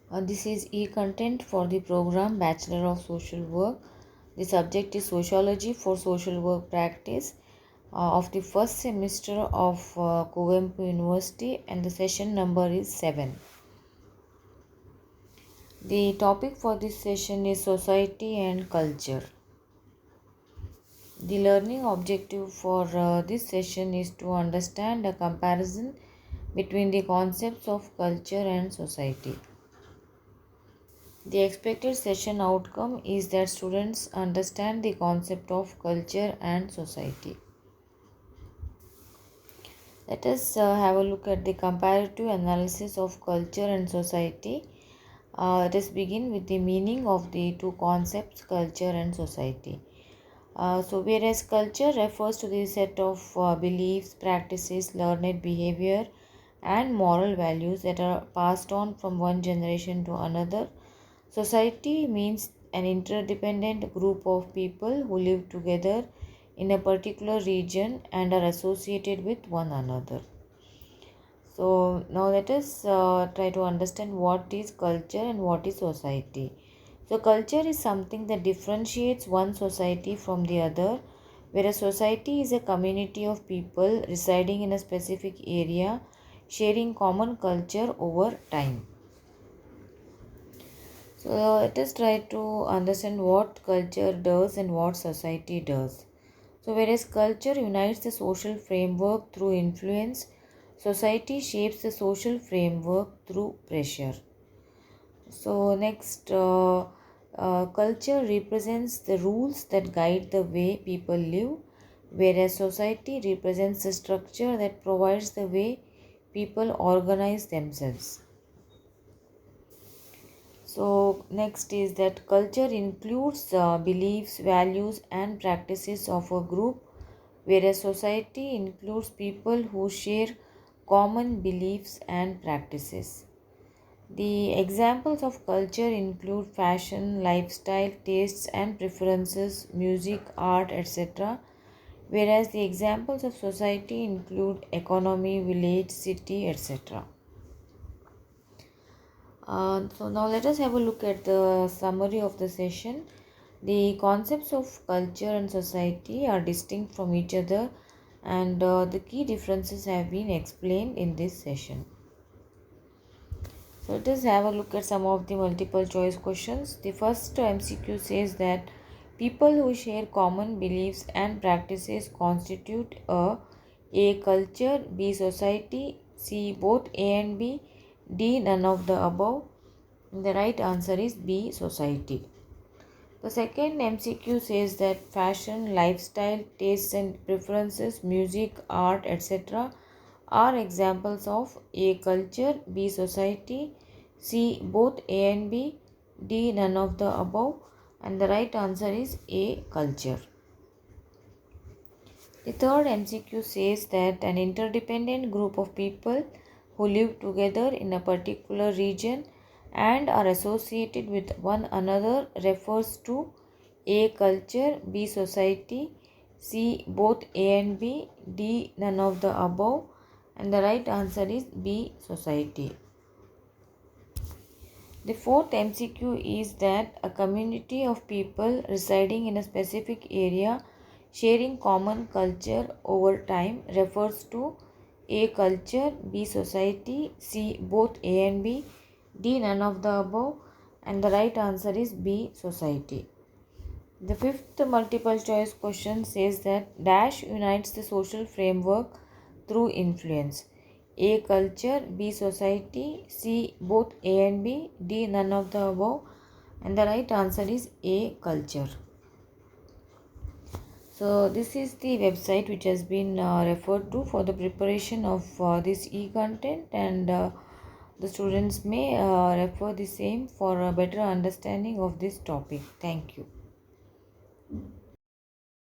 This is e-content for the program Bachelor of Social Work. The subject is Sociology for Social Work Practice of the first semester of Kuvempu University, and the session number is 7. The topic for this session is Society and Culture. The learning objective for this session is to understand a comparison between the concepts of culture and society. The expected session outcome is that students understand the concept of culture and society. Let us have a look at the comparative analysis of culture and society. Let us begin with the meaning of the two concepts, culture and society. Whereas culture refers to the set of beliefs, practices, learned behavior, and moral values that are passed on from one generation to another, society means an interdependent group of people who live together in a particular region and are associated with one another. So now let us try to understand what is culture and what is society. So culture is something that differentiates one society from the other, whereas society is a community of people residing in a specific area, sharing common culture over time. So let us try to understand what culture does and what society does. So whereas culture unites the social framework through influence, society shapes the social framework through pressure. So next, culture represents the rules that guide the way people live, whereas society represents the structure that provides the way people organize themselves. So next is that culture includes beliefs, values and practices of a group, whereas society includes people who share common beliefs and practices. The examples of culture include fashion, lifestyle, tastes and preferences, music, art, etc., whereas the examples of society include economy, village, city, etc. So now let us have a look at the summary of the session. The concepts of culture and society are distinct from each other, and the key differences have been explained in this session. So let us have a look at some of the multiple choice questions. The first MCQ says that people who share common beliefs and practices constitute A culture, B society, C both A and B, D none of the above. The right answer is B society. The second MCQ says that fashion, lifestyle, tastes and preferences, music, art, etc. are examples of A culture, B society, C both A and B, D none of the above, and the right answer is A culture. The third MCQ says that an interdependent group of people who live together in a particular region and are associated with one another refers to A culture, B society, C both A and B, D none of the above, and the right answer is B society. The fourth MCQ is that a community of people residing in a specific area sharing common culture over time refers to A culture, B society, C both A and B, D none of the above, and the right answer is B society. The fifth multiple choice question says that dash unites the social framework through influence. A culture, B society, C both A and B, D none of the above, and the right answer is A culture. So this is the website which has been referred to for the preparation of this e-content, and the students may refer the same for a better understanding of this topic. Thank you.